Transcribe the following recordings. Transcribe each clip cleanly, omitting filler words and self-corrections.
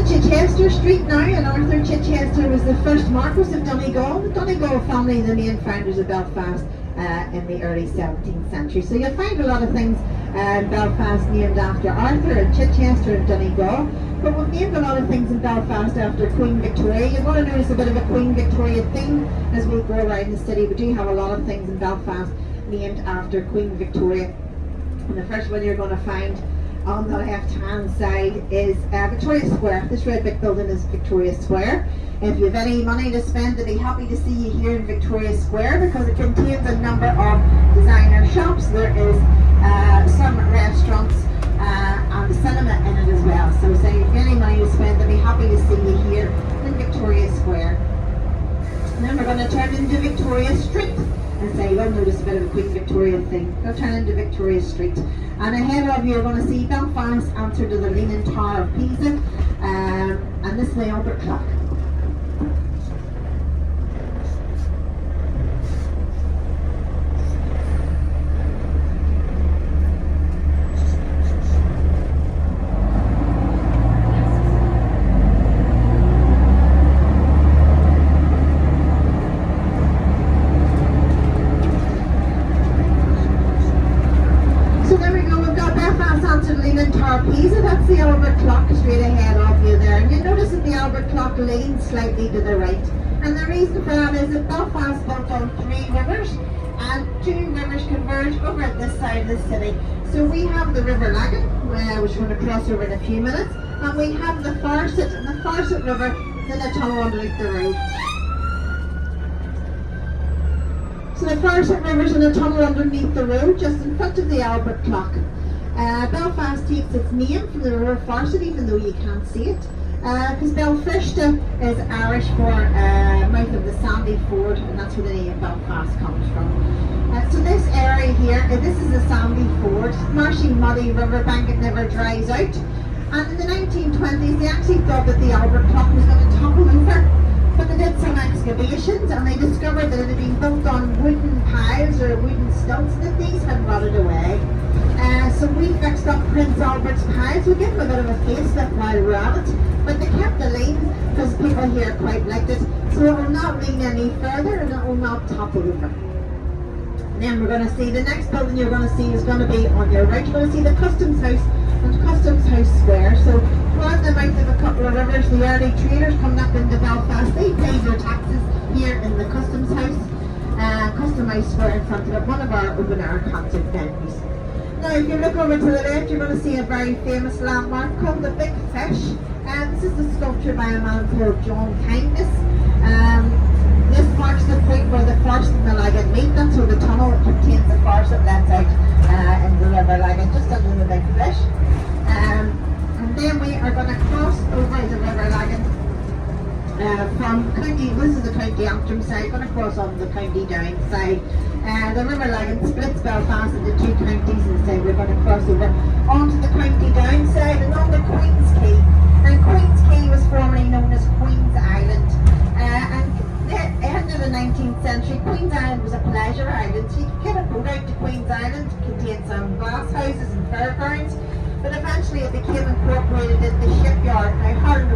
Chichester Street now, and Arthur Chichester was the first Marquis of Donegal. The Donegal family, the main founders of Belfast in the early 17th century. So you'll find a lot of things in Belfast named after Arthur and Chichester and Donegal. But we've named a lot of things in Belfast after Queen Victoria. You're going to notice a bit of a Queen Victoria theme as we go around the city. We do have a lot of things in Belfast named after Queen Victoria. And the first one you're going to find on the left-hand side is Victoria Square. This red brick building is Victoria Square. If you have any money to spend, they'll be happy to see you here in Victoria Square because it contains a number of designer shops. There is some restaurants and a cinema in it as well. So say if you have any money to spend, they'll be happy to see you here in Victoria Square. And then we're going to turn into Victoria Street. And say you'll notice a bit of a Queen Victoria thing. Go turn into Victoria Street. And ahead of you you're going to see Belfast answer to the Leaning Tower of Pisa, and this is the Albert Clock. That's the Albert Clock straight ahead of you there, and you notice that the Albert Clock leans slightly to the right, and the reason for that is that Belfast built on 3 rivers and 2 rivers converge over at this side of the city. So we have the River Lagan, which we're going to cross over in a few minutes, and we have the Farset, and the Farset River is in a tunnel underneath the road. So the Farset River is in a tunnel underneath the road just in front of the Albert Clock. Belfast takes its name from the River Farset, even though you can't see it, because Belfrishta is Irish for mouth of the Sandy Ford, and that's where the name Belfast comes from. So this area here, this is the Sandy Ford, marshy, muddy riverbank, it never dries out. And in the 1920s, they actually thought that the Albert Clock was going to topple over, but they did some excavations and they discovered that it had been built on wooden piles or wooden stilts, and that these had rotted away. So we fixed up Prince Albert's piles. We gave them a bit of a facelift while we're at it, but they kept the lean because people here quite liked it. So it will not lean any further and it will not topple over. And then we're going to see the next building you're going to see is going to be on your right. You're going to see the Customs House and Customs House Square. So right the mouth of a couple of rivers, the early traders coming up into Belfast, they paid their taxes here in the Customs House, Customs House Square in front of one of our open air concert venues. Now if you look over to the left, you're going to see a very famous landmark called the Big Fish. This is a sculpture by a man called John Kindness. This marks the point where the Farset and the Lagan meet. That's where the tunnel contains the Farset lets out in the River Lagan, just under the Big Fish. And then we are going to cross over the River Lagan from County, this is the County Antrim side, going to cross on the County Down side. The River Lagan splits Belfast into 2 counties, and so we're going to cross over onto the County Down side and on the Queen's Quay. And Queen's Quay was formerly known as Queen's Island. And at the end of the 19th century, Queen's Island was a pleasure island. So you could get a boat out to Queen's Island, it contained some glass houses and fairgrounds, but eventually it became incorporated in the shipyard. Now Harland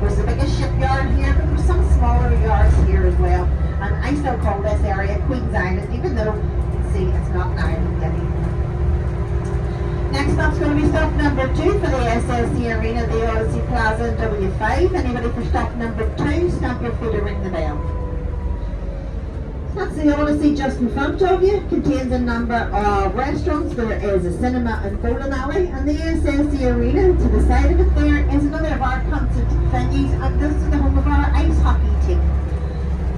was the biggest shipyard here, but there were some smaller yards here as well. And I still call this area Queen's Island, even though you can see it's not an island anymore. Next up's going to be stop number 2 for the SSC Arena, the Odyssey Plaza in W5. Anybody for stop number 2, stamp your foot or ring the bell. That's the Odyssey just in front of you. It contains a number of restaurants. There is a cinema and bowling alley, and the SSC Arena to the side of it there is another of our concert venues, and this is the home of our ice hockey team.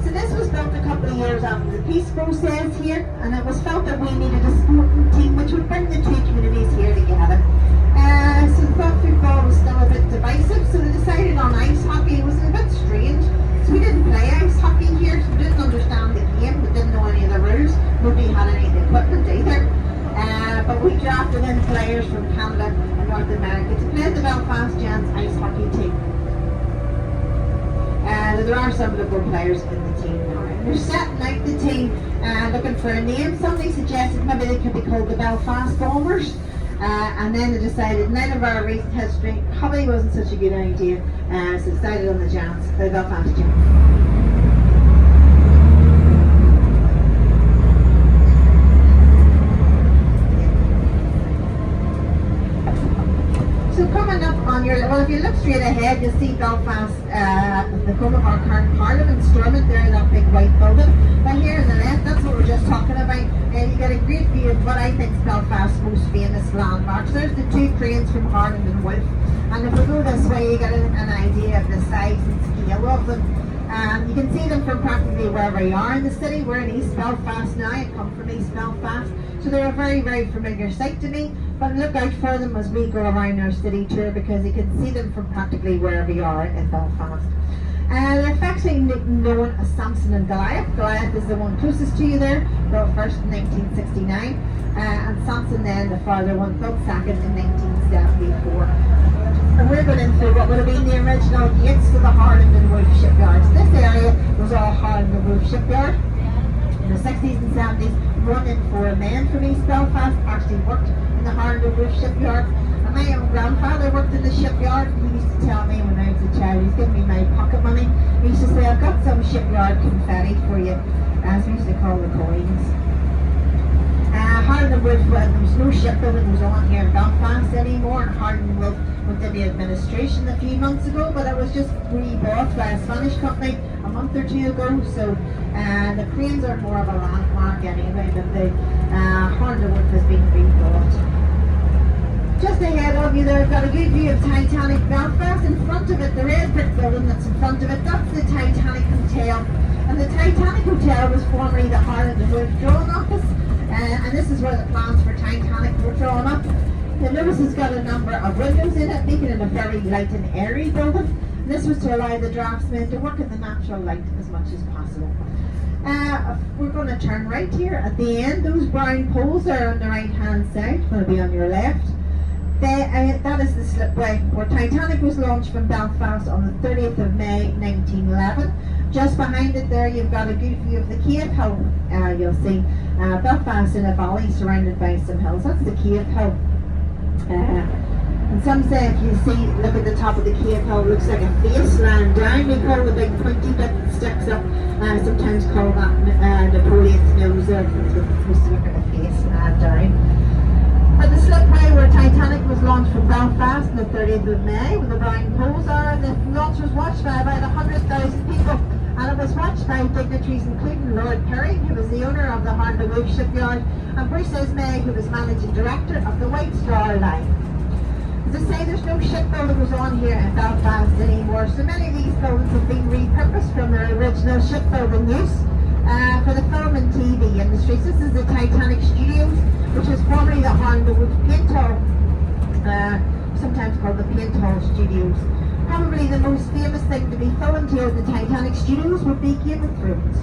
So this was built a couple of years after the peace process here, and it was felt that we needed a sporting team which would bring the 2 communities here together. So the thought football was still a bit divisive, so they decided on ice hockey. It was a bit strange. So we didn't play ice hockey here, so we didn't understand the game, we didn't know any of the rules, nobody had any of the equipment either. But we drafted in players from Canada and North America to play the Belfast Giants ice hockey team. There are some Liverpool players in the team now. And they're setting out the team looking for a name. Somebody suggested maybe they could be called the Belfast Bombers. And then they decided 9 of our recent history probably wasn't such a good idea, so decided on the Giants, the Belfast Giants. So coming up on your, well, if you look straight ahead, you'll see Belfast, the home of our current Parliament, Stormont there, that big white building. But here in the left, that's what we're just talking about. You get a great view of what I think is Belfast's most famous landmarks. There's the 2 cranes from Harland and Wolff. And if we go this way, you get an idea of the size and scale of them. You can see them from practically wherever you are in the city. We're in East Belfast now. I come from East Belfast. So they're a very, very familiar sight to me. But look out for them as we go around our city tour, because you can see them from practically wherever you are in Belfast. They're affectionately known as Samson and Goliath. Goliath is the one closest to you there, built first in 1969. And Samson then, the farther one, built second in 1974. And we're going into what would have been the original gates to the Harland and Wolff shipyards. This area was all Harland and Wolff shipyard. In the 60s and 70s, 1 in 4 men from East Belfast actually worked in the Harland and Wolff shipyard. And my own grandfather worked in the shipyard. He used to tell me when I was a child, he's giving me my pocket money, he used to say, I've got some shipyard confetti for you, as we used to call the coins. Harland and Wolff, there was no shipbuilding was on here in Belfast anymore, and Harland and Wolff went into administration a few months ago, but it was just rebought by a Spanish company a month or 2 ago. So the cranes are more of a landmark anyway, but the Harland and Wolff has been rebought. Just ahead of you there, I've got a good view of Titanic Belfast. In front of it, the red brick building that's in front of it, that's the Titanic Hotel. And the Titanic Hotel was formerly the Harland and Wolff drawing office. And this is where the plans for Titanic were drawn up. You'll notice it's got a number of windows in it, making it a very light and airy building. And this was to allow the draftsmen to work in the natural light as much as possible. We're going to turn right here at the end. Those brown poles are on the right hand side, going to be on your left. That is the slipway where Titanic was launched from Belfast on the 30th of May 1911. Just behind it there, you've got a good view of the Cave Hill. You'll see Belfast in a valley surrounded by some hills. That's the Cave Hill. And some say if you see, look at the top of the Cave Hill, it looks like a face lying down. We call the big pointy bit that sticks up, sometimes call that Napoleon's nose. It's supposed to look like a face lying down. At the slipway where Titanic was launched from Belfast on the 30th of May, where the brown poles are, the launch was watched by about 100,000 people. And it was watched by dignitaries including Lord Perry, who was the owner of the Harland and Wolff shipyard, and Bruce Ismay, who was managing director of the White Star Line. As I say, there's no shipbuilding goes on here in Belfast anymore, so many of these buildings have been repurposed from their original shipbuilding use for the film and TV industries. This is the Titanic Studios, which was formerly the Harland and Wolff Paint Hall, sometimes called the Paint Hall Studios. Probably the most famous thing to be filmed here at the Titanic Studios would be Game of Thrones.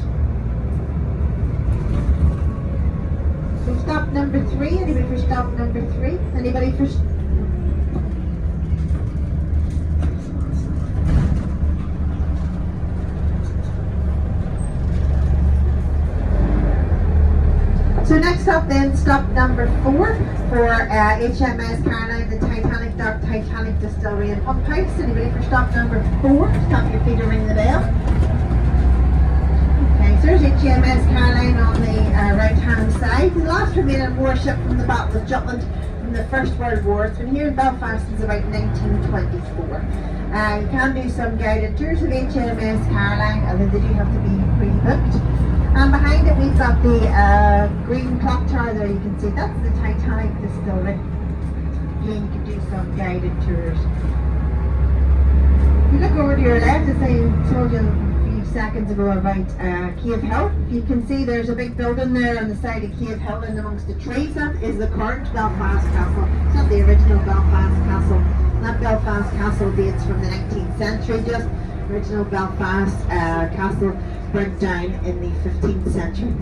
So stop number 3. Anybody for stop number 3? Anybody for... So next up then, stop number 4 for HMS Caroline, the Titanic Dock, Titanic Distillery and Pump House. Anybody for stop number 4? Stop your feet to ring the bell. Okay, so there's HMS Caroline on the right hand side. The last remaining warship from the Battle of Jutland from the First World War. It's been here in Belfast since about 1924. You can do some guided tours of HMS Caroline, although they do have to be pre-booked. And behind it we've got the green clock tower there, you can see that's the Titanic Distillery. Again, you can do some guided tours. If you look over to your left, as I told you a few seconds ago about Cave Hill, you can see there's a big building there on the side of Cave Hill and amongst the trees. That is the current Belfast Castle. It's not the original Belfast Castle. That Belfast Castle dates from the 19th century just. Original Belfast Castle burnt down in the 15th century.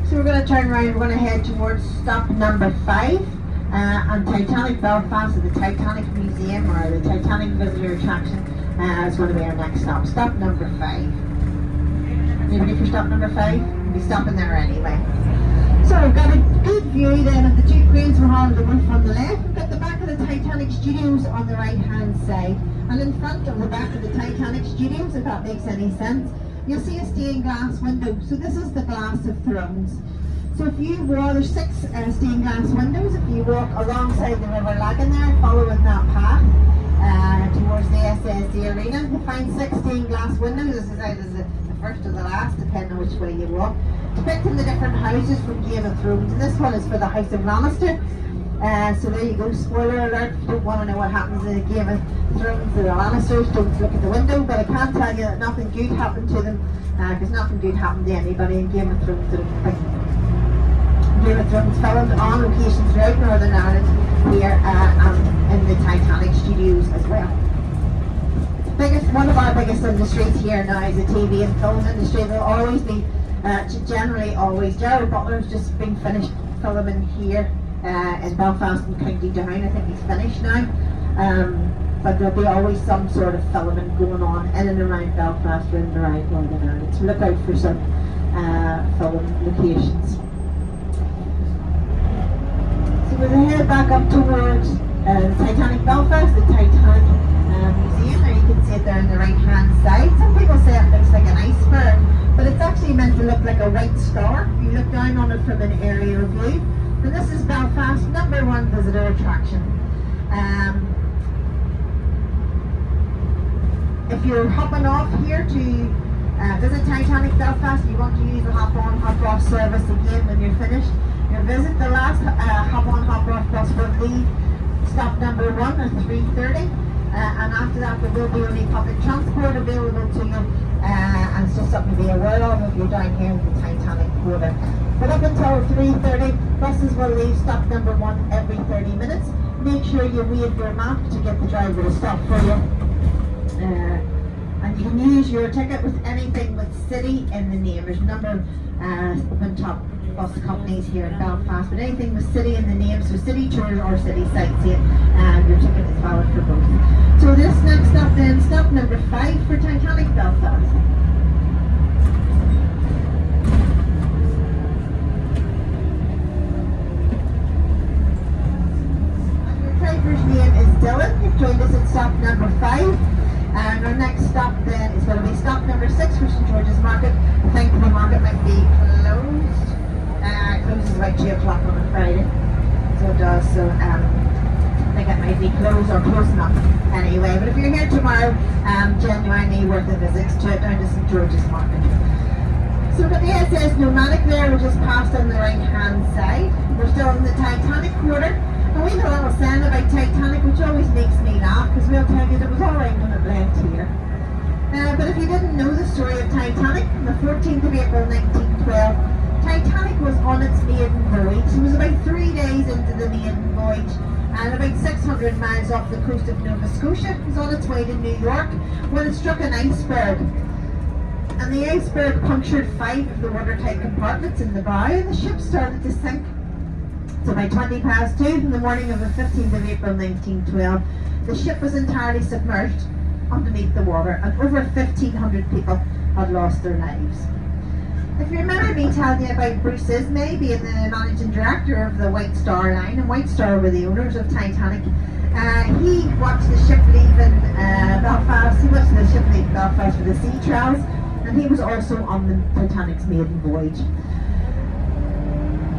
So we're going to turn around, we're going to head towards stop number 5 and Titanic Belfast at the Titanic Museum or the Titanic Visitor Attraction is going to be our next stop. Stop number 5. Anybody for stop number 5? We'll be stopping there anyway. So we've got a good view then of the 2 Hall of the Roof on the left. We've got the back of the Titanic Studios on the right hand side. And in front of the back of the Titanic Studios, if that makes any sense, you'll see a stained glass window. So this is the Glass of Thrones. So if you walk, there's 6 stained glass windows. If you walk alongside the River Lagan there, following that path towards the SSD Arena, you'll find 6 stained glass windows. This is either the first or the last, depending on which way you walk, depicting the different houses from Game of Thrones. And this one is for the House of Lannister. So there you go, spoiler alert, if you don't want to know what happens in Game of Thrones to the Lannisters, don't look at the window. But I can tell you that nothing good happened to them, because nothing good happened to anybody in Game of Thrones. Game of Thrones filmed on locations throughout Northern Ireland here and in the Titanic Studios as well. One of our biggest industries here now is the TV and film industry. There'll always be, generally always, Gerald Butler's just been finished filming here in Belfast and County Down. I think he's finished now. But there'll be always some sort of filming going on in and around Belfast or in and around Northern Ireland. So look out for some film locations. So we're going to head back up towards Titanic Belfast, the Titanic Museum. There you can see it there on the right hand side. Some people say it looks like an iceberg, but it's actually meant to look like a white star. You look down on it from an aerial view. And this is Belfast's #1 visitor attraction. If you're hopping off here to visit Titanic Belfast, you want to use the hop-on, hop-off service again when you're finished. Your visit, the last hop-on, hop-off bus will leave stop #1 at 3:30, and after that there will be only public transport available to you, and it's just something to be aware of if you're down here in the Titanic quarter. But up until 3:30, buses will leave stop #1 every 30 minutes. Make sure you wave your map to get the driver to stop for you. And you can use your ticket with anything with City in the name. There's a number of top bus companies here in Belfast, but anything with City in the name, so City Tours or CitySightseeing, your ticket is valid for both. So this next stop then, stop number 5 for Titanic Belfast. Your driver's name is Dylan. You've joined us at stop number 5. And our next stop then is going to be stop number 6 for St George's Market. I think the market might be closed. It closes about 2 o'clock on a Friday. So it does. So I think it might be closed or close enough anyway. But if you're here tomorrow, genuinely worth a visit to it down to St George's Market. So we've got the SS Nomadic there, we're just passed on the right hand side. We're still in the Titanic quarter. And we've got a little saying about Titanic, which always makes me laugh, because we'll tell you that it was alright when it left here. But if you didn't know the story of Titanic, on the 14th of April 1912, Titanic was on its maiden voyage. It was about 3 days into the maiden voyage, and about 600 miles off the coast of Nova Scotia. It was on its way to New York when it struck an iceberg. And the iceberg punctured 5 of the watertight compartments in the bow, and the ship started to sink. So by 2:20 in the morning of the 15th of April 1912, the ship was entirely submerged underneath the water, and over 1,500 people had lost their lives. If you remember me telling you about Bruce Ismay being the managing director of the White Star Line, and White Star were the owners of Titanic, he watched the ship leaving Belfast. He watched the ship leave Belfast for the sea trials, and he was also on the Titanic's maiden voyage.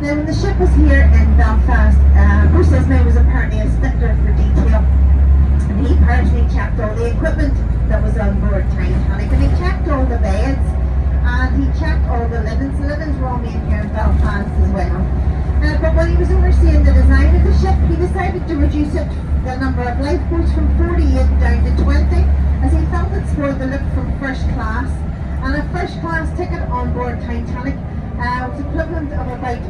Now, when the ship was here in Belfast, Bruce Ismay was apparently a stickler for detail, and he personally checked all the equipment that was on board Titanic, and he checked all the beds, and he checked all the livings. The livings were all made here in Belfast as well. But when he was overseeing the design of the ship, he decided to reduce the number of lifeboats from 48 down to 20, as he felt it spoiled the look from first class. And a first class ticket on board Titanic was equivalent of about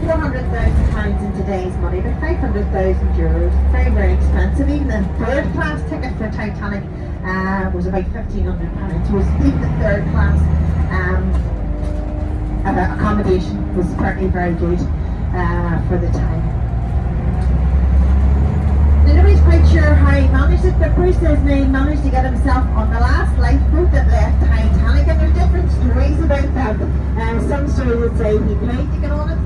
£400,000 in today's money, about €500,000. Very, very expensive. Even the third class ticket for Titanic was about £1,500. So even the third class accommodation was certainly very good for the time. Now, nobody's quite sure how he managed it, but Bruce Ismay managed to get himself on the last lifeboat that left Titanic, and there's different stories about that. Some stories would say he paid to get on it,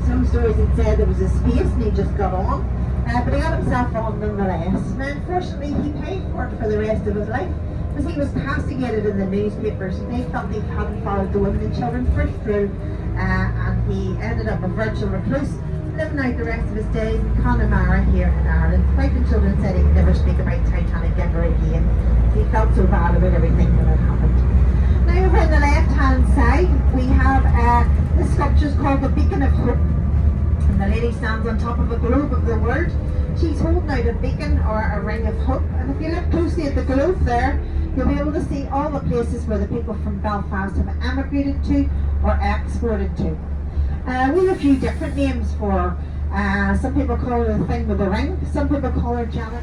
Some stories had said there was a space and he just got on, but he got himself on nonetheless. Now, unfortunately, he paid for it for the rest of his life because he was castigated in the newspapers. They felt he hadn't followed the women and children first through, and he ended up a virtual recluse, living out the rest of his days in Connemara here in Ireland. Wife and children said he'd never speak about Titanic ever again. He felt so bad about everything that had happened. Now over on the left hand side we have the sculpture's called the Beacon of Hope, and the lady stands on top of a globe of the word. She's holding out a beacon or a ring of hope, and if you look closely at the globe there, you'll be able to see all the places where the people from Belfast have emigrated to or exported to. We have a few different names for some people call her the thing with the ring, some people call her Janet.